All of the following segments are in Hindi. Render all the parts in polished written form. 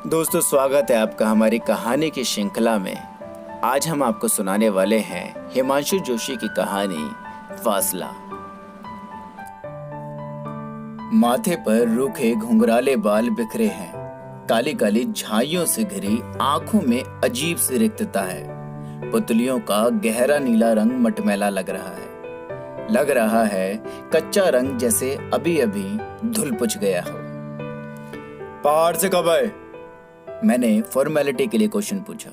दोस्तों, स्वागत है आपका हमारी कहानी की श्रृंखला में। आज हम आपको सुनाने वाले हैं हिमांशु जोशी की कहानी फासला। माथे पर रूखे घुंघराले बाल बिखरे हैं, काली काली झाइयों से घिरी आंखों में अजीब सी रिक्तता है। पुतलियों का गहरा नीला रंग मटमैला लग रहा है कच्चा रंग, जैसे अभी अभी धुल पुछ गया हो। पहाड़ से कब आए? मैंने फॉर्मेलिटी के लिए क्वेश्चन पूछा।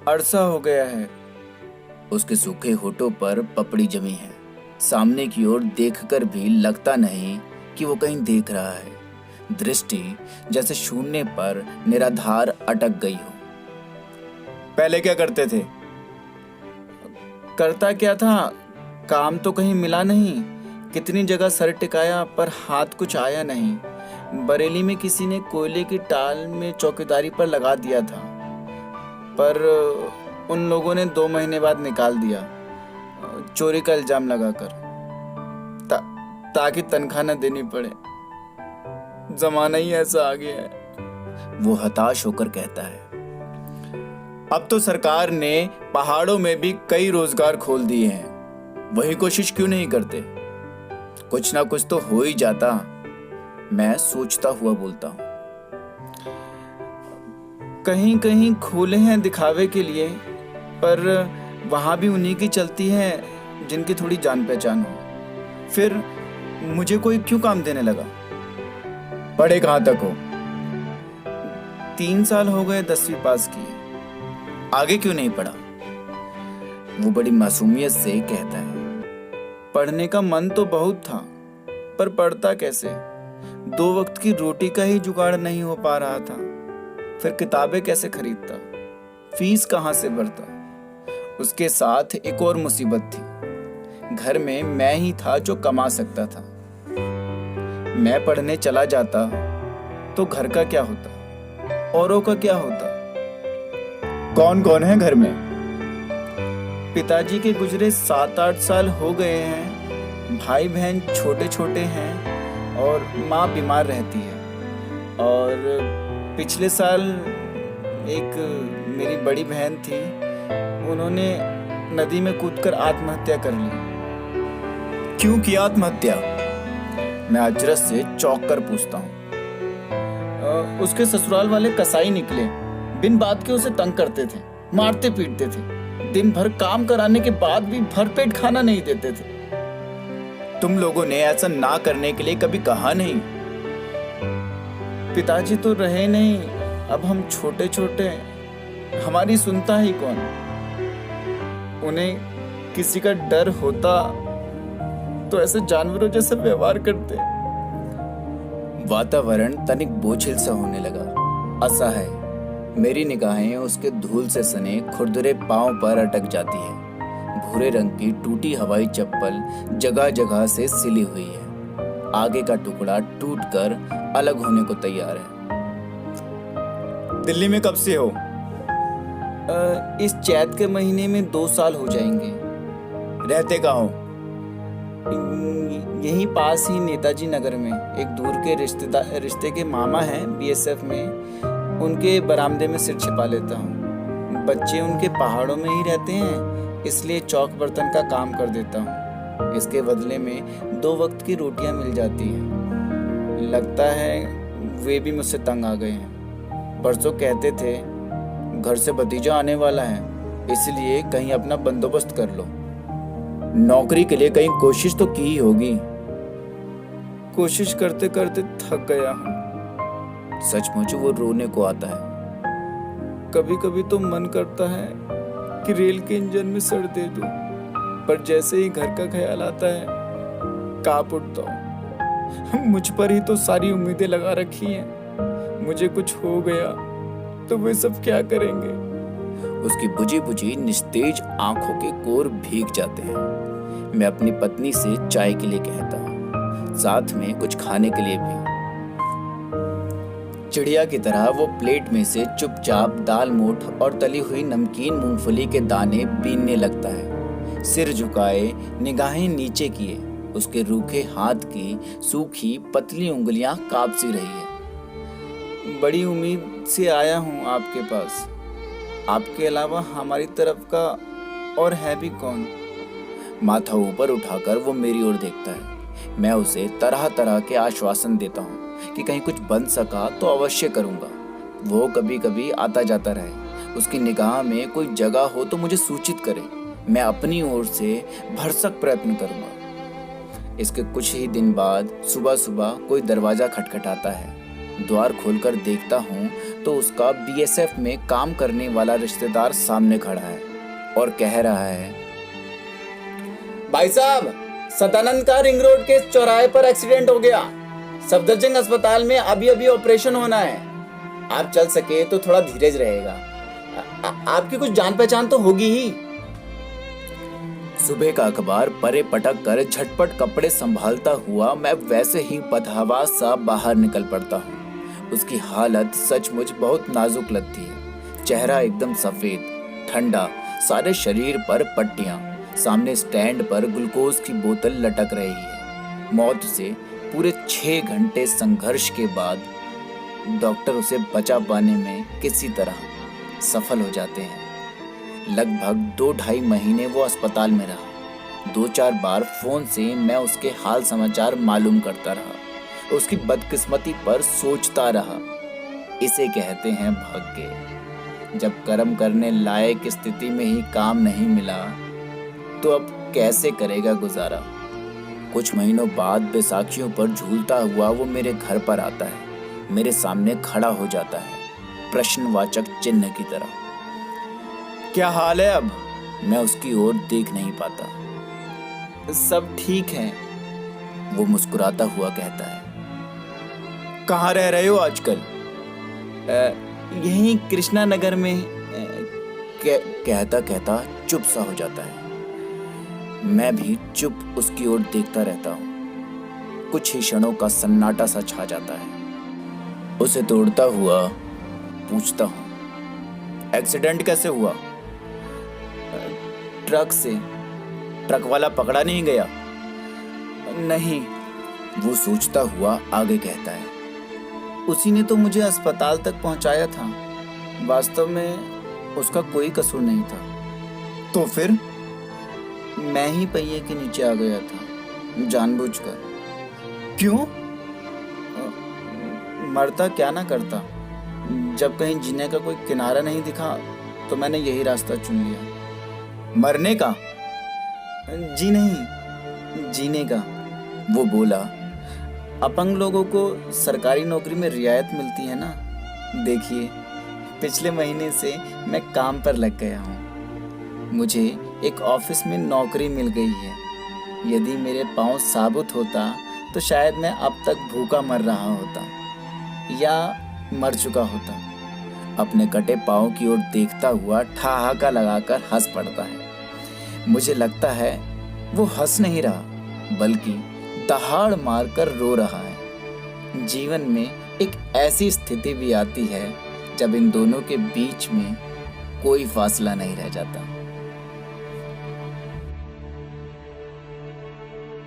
अरसा हो गया है। उसके सूखे होठों पर पपड़ी जमी है। सामने की ओर देखकर भी लगता नहीं कि वो कहीं देख रहा है। दृष्टि जैसे शून्य पर निराधार अटक गई हो। पहले क्या करते थे? करता क्या था, काम तो कहीं मिला नहीं। कितनी जगह सर टिकाया पर हाथ कुछ आया नहीं। बरेली में किसी ने कोयले की टाल में चौकीदारी पर लगा दिया था, पर उन लोगों ने 2 महीने बाद निकाल दिया, चोरी का इल्जाम लगाकर, ताकि तनख्वाह न देनी पड़े। जमाना ही ऐसा आ गया है, वो हताश होकर कहता है। अब तो सरकार ने पहाड़ों में भी कई रोजगार खोल दिए हैं, वही कोशिश क्यों नहीं करते? कुछ ना कुछ तो हो ही जाता, मैं सोचता हुआ बोलता हूं। कहीं कहीं खोले हैं दिखावे के लिए, पर वहां भी उन्हीं की चलती है जिनकी थोड़ी जान पहचान हो। फिर मुझे कोई क्यों काम देने लगा? पढ़े कहां तक हो? 3 साल हो गए 10वीं पास किए। आगे क्यों नहीं पढ़ा? वो बड़ी मासूमियत से कहता है। पढ़ने का मन तो बहुत था, पर पढ़ता कैसे? 2 वक्त की रोटी का ही जुगाड़ नहीं हो पा रहा था। फिर किताबें कैसे खरीदता? फीस कहां से भरता? उसके साथ एक और मुसीबत थी। घर में मैं ही था जो कमा सकता था। मैं पढ़ने चला जाता तो घर का क्या होता, औरों का क्या होता? कौन कौन है घर में? पिताजी के गुजरे 7-8 साल हो गए हैं। भाई बहन छोटे छोटे हैं और माँ बीमार रहती है। और पिछले साल एक मेरी बड़ी बहन थी, उन्होंने नदी में कूदकर आत्महत्या कर ली। क्यों किया आत्महत्या? मैं अचरज से चौंक कर पूछता हूँ। उसके ससुराल वाले कसाई निकले, बिन बात के उसे तंग करते थे, मारते पीटते थे। दिन भर काम कराने के बाद भी भरपेट खाना नहीं देते थे। तुम लोगों ने ऐसा ना करने के लिए कभी कहा नहीं? पिताजी तो रहे नहीं, अब हम छोटे छोटे, हमारी सुनता ही कौन? उन्हें किसी का डर होता तो ऐसे जानवरों जैसे व्यवहार करते। वातावरण तनिक बोझिल सा होने लगा। असहाय मेरी निगाहें उसके धूल से सने खुरदुरे पांव पर अटक जाती है। भूरे रंग की टूटी हवाई चप्पल जगह जगह से सिली हुई है। आगे का टुकड़ा टूटकर अलग होने को तैयार है। दिल्ली में कब से हो? इस चैत के महीने में 2 साल हो जाएंगे। रहते कहाँ हो? यहीं पास ही नेताजी नगर में। एक दूर के रिश्ते के मामा हैं BSF में, उनके बरामदे में सिर छिपा लेता हूँ। बच्चे उनके पहाड़ों में ही रहते हैं, इसलिए चौक बर्तन का काम कर देता हूँ। इसके बदले में 2 वक्त की रोटियां मिल जाती हैं। लगता है वे भी मुझसे तंग आ गए हैं। परसों कहते थे घर से भतीजा आने वाला है, इसलिए कहीं अपना बंदोबस्त कर लो। नौकरी के लिए कहीं कोशिश तो की ही होगी। कोशिश करते करते थक गया हूँ। सचमुच वो रोने को आता है। कभी कभी तो मन करता है कि रेल के इंजन में सड़ दे दूं, पर जैसे ही घर का ख्याल आता है कांप उठता हूं। मुझ पर ही तो सारी उम्मीदें लगा रखी हैं। मुझे कुछ हो गया तो वे सब क्या करेंगे? उसकी बुझी बुझी निस्तेज आंखों के कोर भीग जाते हैं। मैं अपनी पत्नी से चाय के लिए कहता हूँ, साथ में कुछ खाने के लिए भी। चिड़िया की तरह वो प्लेट में से चुपचाप दाल मोठ और तली हुई नमकीन मूंगफली के दाने बीनने लगता है। सिर झुकाए, निगाहें नीचे किए, उसके रूखे हाथ की सूखी पतली उंगलियां कांप सी रही है। बड़ी उम्मीद से आया हूँ आपके पास। आपके अलावा हमारी तरफ का और है भी कौन? माथा ऊपर उठाकर वो मेरी ओर देखता है। मैं उसे तरह तरह के आश्वासन देता हूँ कि कहीं कुछ बन सका तो अवश्य करूँगा। वो कभी कभी आता जाता रहे, उसकी निगाह में कोई जगह हो तो मुझे सूचित करे। मैं अपनी ओर से भरसक प्रयत्न करूँगा। इसके कुछ ही दिन बाद सुबह सुबह कोई दरवाज़ा खटखटाता है। द्वार खोलकर देखता हूँ तो उसका बीएसएफ में काम करने वाला रिश्तेदार सामने खड़ा है और कह रहा है, भाई साहब, सदानंद का रिंग रोड के चौराहे पर एक्सीडेंट हो गया। सफदरजंग अस्पताल में अभी अभी ऑपरेशन होना है। आप चल सके तो थोड़ा धीरज रहेगा। आपकी कुछ जान पहचान तो होगी ही। सुबह का अखबार परे पटक कर झटपट कपड़े संभालता हुआ मैं वैसे ही बदहवास सा बाहर निकल पड़ता हूँ। उसकी हालत सचमुच बहुत नाजुक लगती है। चेहरा एकदम सफेद, ठंडा, सारे शरीर पर पट्टियां। सामने स्टैंड पर ग्लूकोज की बोतल लटक रही है। मौत से पूरे 6 घंटे संघर्ष के बाद डॉक्टर उसे बचा पाने में किसी तरह सफल हो जाते हैं। लगभग 2-2.5 महीने वो अस्पताल में रहा। 2-4 बार फोन से मैं उसके हाल समाचार मालूम करता रहा। उसकी बदकिस्मती पर सोचता रहा। इसे कहते हैं भाग्य। जब कर्म करने लायक स्थिति में ही काम नहीं मिला तो अब कैसे करेगा गुजारा। कुछ महीनों बाद बैसाखियों पर झूलता हुआ वो मेरे घर पर आता है। मेरे सामने खड़ा हो जाता है, प्रश्नवाचक चिन्ह की तरह। क्या हाल है अब? मैं उसकी ओर देख नहीं पाता। सब ठीक है, वो मुस्कुराता हुआ कहता है। कहाँ रह रहे हो आजकल? यहीं कृष्णा नगर में। कहता कहता चुप सा हो जाता है। मैं भी चुप उसकी ओर देखता रहता हूँ। कुछ ही क्षणों का सन्नाटा सा छा जाता है। उसे तोड़ता हुआ पूछता हूँ, एक्सीडेंट कैसे हुआ? ट्रक से। ट्रक वाला पकड़ा नहीं गया? नहीं, वो सोचता हुआ आगे कहता है। उसी ने तो मुझे अस्पताल तक पहुंचाया था। वास्तव में उसका कोई कसूर नहीं था। तो फिर? मैं ही पहिए के नीचे आ गया था, जानबूझकर। क्यों? मरता क्या ना करता। जब कहीं जीने का कोई किनारा नहीं दिखा तो मैंने यही रास्ता चुन लिया। मरने का? जी नहीं, जीने का, वो बोला। अपंग लोगों को सरकारी नौकरी में रियायत मिलती है ना। देखिए, पिछले महीने से मैं काम पर लग गया हूँ। मुझे एक ऑफिस में नौकरी मिल गई है। यदि मेरे पाँव साबुत होता तो शायद मैं अब तक भूखा मर रहा होता या मर चुका होता। अपने कटे पाँव की ओर देखता हुआ ठहाका लगाकर हंस पड़ता है। मुझे लगता है वो हंस नहीं रहा, बल्कि दहाड़ मारकर रो रहा है। जीवन में एक ऐसी स्थिति भी आती है जब इन दोनों के बीच में कोई फासला नहीं रह जाता।